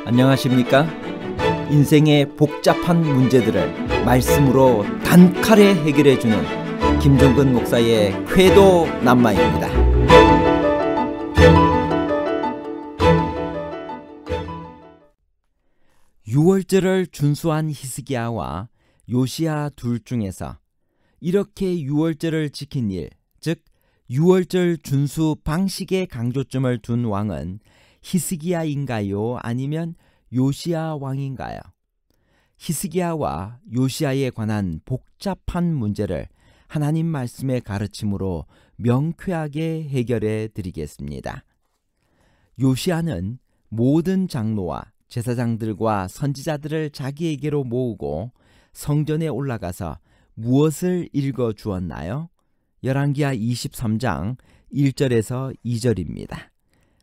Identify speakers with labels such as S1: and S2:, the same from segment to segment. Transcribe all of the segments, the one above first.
S1: 안녕하십니까? 인생의 복잡한 문제들을 말씀으로 단칼에 해결해주는 김종근 목사의 쾌도 낱마입니다. 유월절을 준수한 히스기야와 요시야 둘 중에서 이렇게 유월절을 지킨 일, 즉 유월절 준수 방식에 강조점을 둔 왕은 히스기야인가요? 아니면 요시야 왕인가요? 히스기야와 요시야에 관한 복잡한 문제를 하나님 말씀의 가르침으로 명쾌하게 해결해 드리겠습니다. 요시야는 모든 장로와 제사장들과 선지자들을 자기에게로 모으고 성전에 올라가서 무엇을 읽어 주었나요? 열왕기하 23장 1절에서 2절입니다.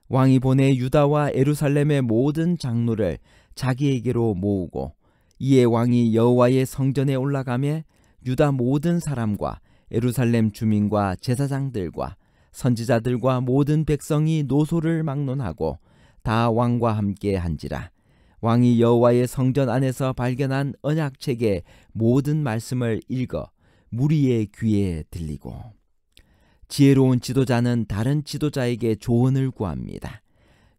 S1: 왕이 보내 유다와 예루살렘의 모든 장로를 자기에게로 모으고 이에 왕이 여호와의 성전에 올라가매 유다 모든 사람과 예루살렘 주민과 제사장들과 선지자들과 모든 백성이 노소를 막론하고 다 왕과 함께 한지라. 왕이 여호와의 성전 안에서 발견한 언약책의 모든 말씀을 읽어 무리의 귀에 들리고, 지혜로운 지도자는 다른 지도자에게 조언을 구합니다.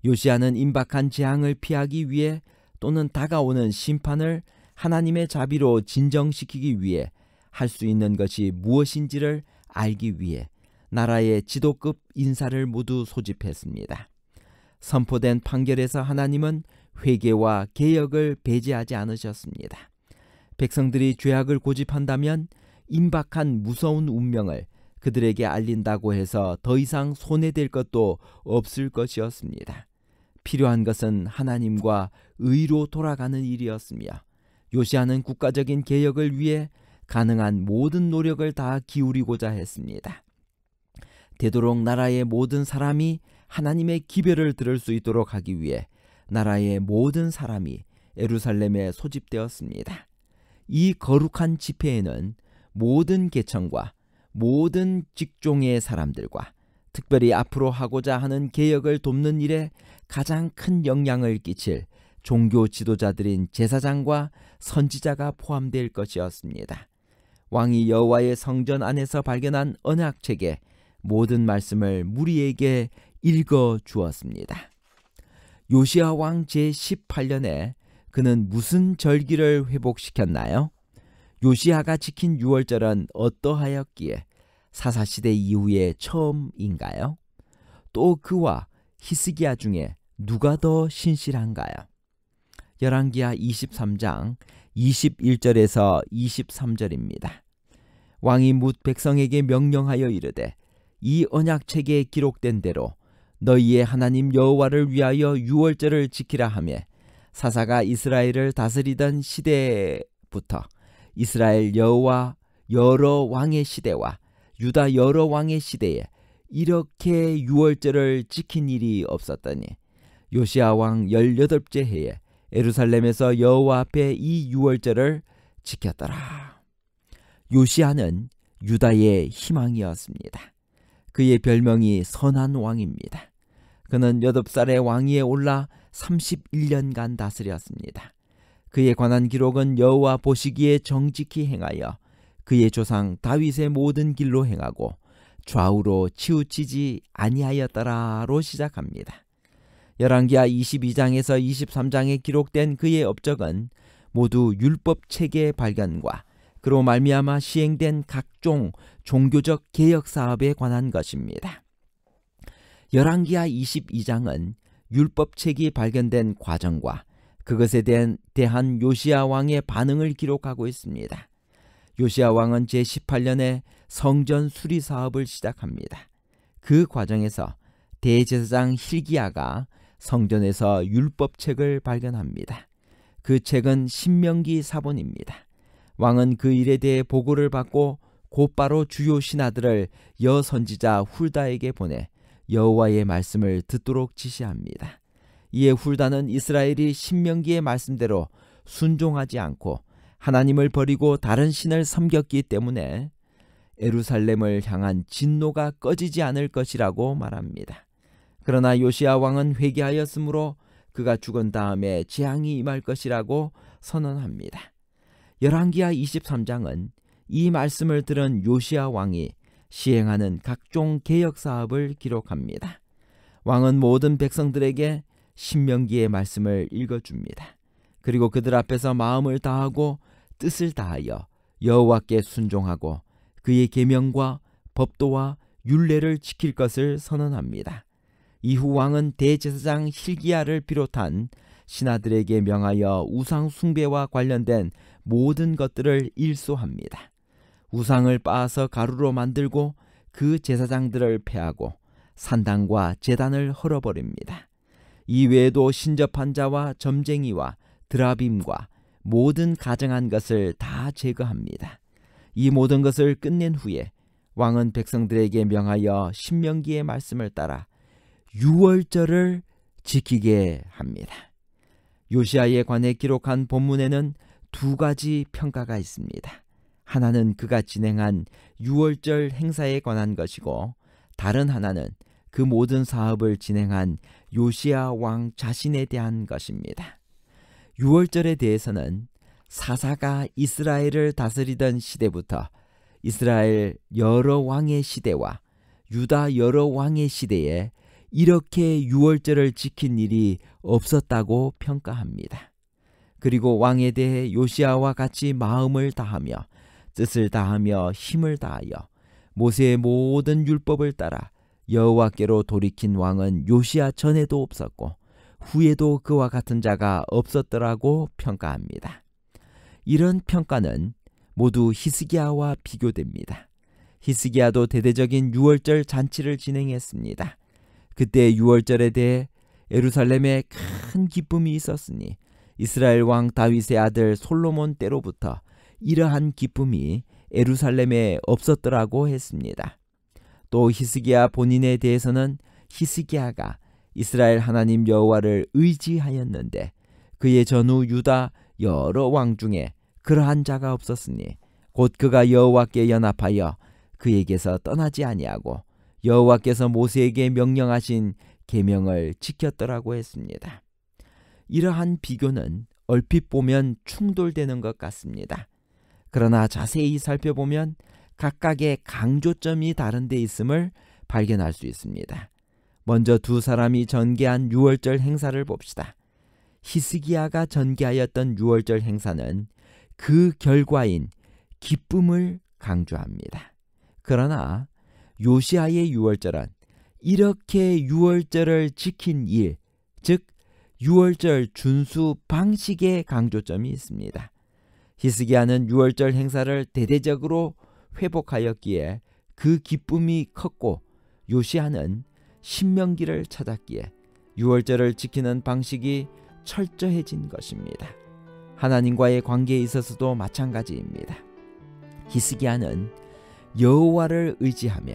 S1: 요시야는 임박한 재앙을 피하기 위해 또는 다가오는 심판을 하나님의 자비로 진정시키기 위해 할 수 있는 것이 무엇인지를 알기 위해 나라의 지도급 인사를 모두 소집했습니다. 선포된 판결에서 하나님은 회개와 개혁을 배제하지 않으셨습니다. 백성들이 죄악을 고집한다면 임박한 무서운 운명을 그들에게 알린다고 해서 더 이상 손해될 것도 없을 것이었습니다. 필요한 것은 하나님과 의로 돌아가는 일이었으며 요시야는 국가적인 개혁을 위해 가능한 모든 노력을 다 기울이고자 했습니다. 되도록 나라의 모든 사람이 하나님의 기별을 들을 수 있도록 하기 위해 나라의 모든 사람이 예루살렘에 소집되었습니다. 이 거룩한 집회에는 모든 계층과 모든 직종의 사람들과 특별히 앞으로 하고자 하는 개혁을 돕는 일에 가장 큰 영향을 끼칠 종교 지도자들인 제사장과 선지자가 포함될 것이었습니다. 왕이 여호와의 성전 안에서 발견한 언약책의 모든 말씀을 무리에게 읽어 주었습니다. 요시야 왕 제18년에 그는 무슨 절기를 회복시켰나요? 요시야가 지킨 유월절은 어떠하였기에 사사시대 이후에 처음인가요? 또 그와 히스기야 중에 누가 더 신실한가요? 열왕기하 23장 21절에서 23절입니다. 왕이 뭇 백성에게 명령하여 이르되 이 언약책에 기록된 대로 너희의 하나님 여호와를 위하여 유월절을 지키라 하며 사사가 이스라엘을 다스리던 시대부터 이스라엘 여호와 여러 왕의 시대와 유다 여러 왕의 시대에 이렇게 유월절을 지킨 일이 없었더니 요시야 왕 18째 해에 예루살렘에서 여호와 앞에 이 유월절을 지켰더라. 요시야는 유다의 희망이었습니다. 그의 별명이 선한 왕입니다. 그는 8살의 왕위에 올라 31년간 다스렸습니다. 그에 관한 기록은 여호와 보시기에 정직히 행하여 그의 조상 다윗의 모든 길로 행하고 좌우로 치우치지 아니하였더라로 시작합니다. 열왕기하 22장에서 23장에 기록된 그의 업적은 모두 율법책의 발견과 그로 말미암아 시행된 각종 종교적 개혁 사업에 관한 것입니다. 열왕기하 22장은 율법책이 발견된 과정과 그것에 대한 요시야 왕의 반응을 기록하고 있습니다. 요시야 왕은 제18년에 성전 수리 사업을 시작합니다. 그 과정에서 대제사장 hil기야가 성전에서 율법책을 발견합니다. 그 책은 신명기 사본입니다. 왕은 그 일에 대해 보고를 받고 곧바로 주요 신하들을 여선지자 훌다에게 보내 여호와의 말씀을 듣도록 지시합니다. 이에 훌다는 이스라엘이 신명기의 말씀대로 순종하지 않고 하나님을 버리고 다른 신을 섬겼기 때문에 예루살렘을 향한 진노가 꺼지지 않을 것이라고 말합니다. 그러나 요시야 왕은 회개하였으므로 그가 죽은 다음에 재앙이 임할 것이라고 선언합니다. 열왕기하 23장은 이 말씀을 들은 요시야 왕이 시행하는 각종 개혁 사업을 기록합니다. 왕은 모든 백성들에게 신명기의 말씀을 읽어줍니다. 그리고 그들 앞에서 마음을 다하고 뜻을 다하여 여호와께 순종하고 그의 계명과 법도와 율례를 지킬 것을 선언합니다. 이후 왕은 대제사장 hil기야를 비롯한 신하들에게 명하여 우상 숭배와 관련된 모든 것들을 일소합니다. 우상을 빻아서 가루로 만들고 그 제사장들을 패하고 산당과 제단을 헐어버립니다. 이 외에도 신접한 자와 점쟁이와 드라빔과 모든 가증한 것을 다 제거합니다. 이 모든 것을 끝낸 후에 왕은 백성들에게 명하여 신명기의 말씀을 따라 유월절을 지키게 합니다. 요시야에 관해 기록한 본문에는 두 가지 평가가 있습니다. 하나는 그가 진행한 유월절 행사에 관한 것이고 다른 하나는 그 모든 사업을 진행한 요시야 왕 자신에 대한 것입니다. 유월절에 대해서는 사사가 이스라엘을 다스리던 시대부터 이스라엘 여러 왕의 시대와 유다 여러 왕의 시대에 이렇게 유월절을 지킨 일이 없었다고 평가합니다. 그리고 왕에 대해 요시야와 같이 마음을 다하며 뜻을 다하며 힘을 다하여 모세의 모든 율법을 따라 여호와께로 돌이킨 왕은 요시야 전에도 없었고 후에도 그와 같은 자가 없었더라고 평가합니다. 이런 평가는 모두 히스기야와 비교됩니다. 히스기야도 대대적인 유월절 잔치를 진행했습니다. 그때 유월절에 대해 예루살렘에 큰 기쁨이 있었으니 이스라엘 왕 다윗의 아들 솔로몬 때로부터 이러한 기쁨이 예루살렘에 없었더라고 했습니다. 또 히스기야 본인에 대해서는 히스기야가 이스라엘 하나님 여호와를 의지하였는데 그의 전후 유다 여러 왕 중에 그러한 자가 없었으니 곧 그가 여호와께 연합하여 그에게서 떠나지 아니하고 여호와께서 모세에게 명령하신 계명을 지켰더라고 했습니다. 이러한 비교는 얼핏 보면 충돌되는 것 같습니다. 그러나 자세히 살펴보면 각각의 강조점이 다른 데 있음을 발견할 수 있습니다. 먼저 두 사람이 전개한 유월절 행사를 봅시다. 히스기야가 전개하였던 유월절 행사는 그 결과인 기쁨을 강조합니다. 그러나 요시야의 유월절은 이렇게 유월절을 지킨 일, 즉 유월절 준수 방식에 강조점이 있습니다. 히스기야는 유월절 행사를 대대적으로 회복하였기에 그 기쁨이 컸고 요시야는 신명기를 찾았기에 유월절을 지키는 방식이 철저해진 것입니다. 하나님과의 관계에 있어서도 마찬가지입니다. 히스기야는 여호와를 의지하며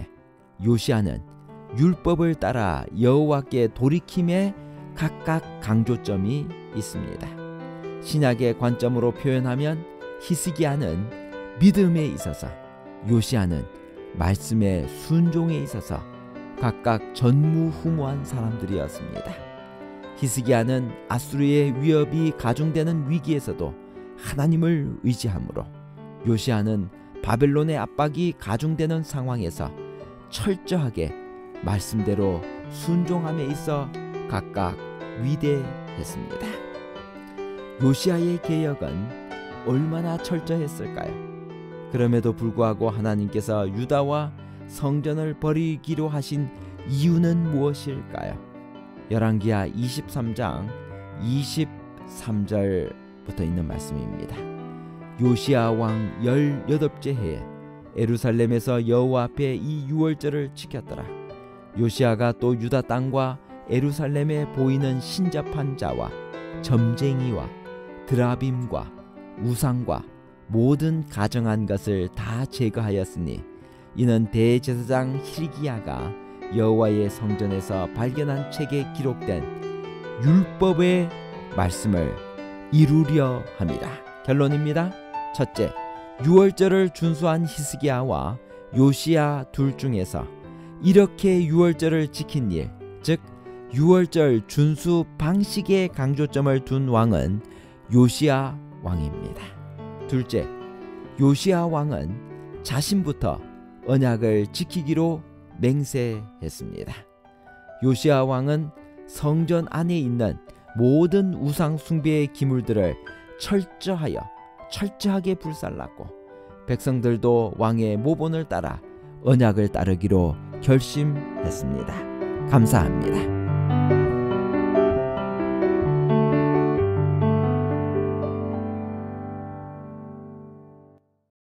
S1: 요시야는 율법을 따라 여호와께 돌이킴에 각각 강조점이 있습니다. 신약의 관점으로 표현하면 히스기야는 믿음에 있어서 요시야는 말씀의 순종에 있어서 각각 전무후무한 사람들이었습니다. 히스기야는 아수르의 위협이 가중되는 위기에서도 하나님을 의지하므로 요시야는 바벨론의 압박이 가중되는 상황에서 철저하게 말씀대로 순종함에 있어 각각 위대했습니다. 요시야의 개혁은 얼마나 철저했을까요? 그럼에도 불구하고 하나님께서 유다와 성전을 버리기로 하신 이유는 무엇일까요? 열왕기하 23장 23절부터 있는 말씀입니다. 요시야 왕 18째 해에 예루살렘에서 여호와 앞에 이 유월절을 지켰더라. 요시야가 또 유다 땅과 예루살렘에 보이는 신접한 자와 점쟁이와 드라빔과 우상과 모든 가증한 것을 다 제거하였으니 이는 대제사장 hil기야가 여호와의 성전에서 발견한 책에 기록된 율법의 말씀을 이루려 함이라. 결론입니다. 첫째, 유월절을 준수한 히스기야와 요시야 둘 중에서 이렇게 유월절을 지킨 일, 즉 유월절 준수 방식에 강조점을 둔 왕은 요시야 왕입니다. 둘째, 요시야 왕은 자신부터 언약을 지키기로 맹세했습니다. 요시야 왕은 성전 안에 있는 모든 우상 숭배의 기물들을 철저하게 불살랐고, 백성들도 왕의 모본을 따라 언약을 따르기로 결심했습니다. 감사합니다.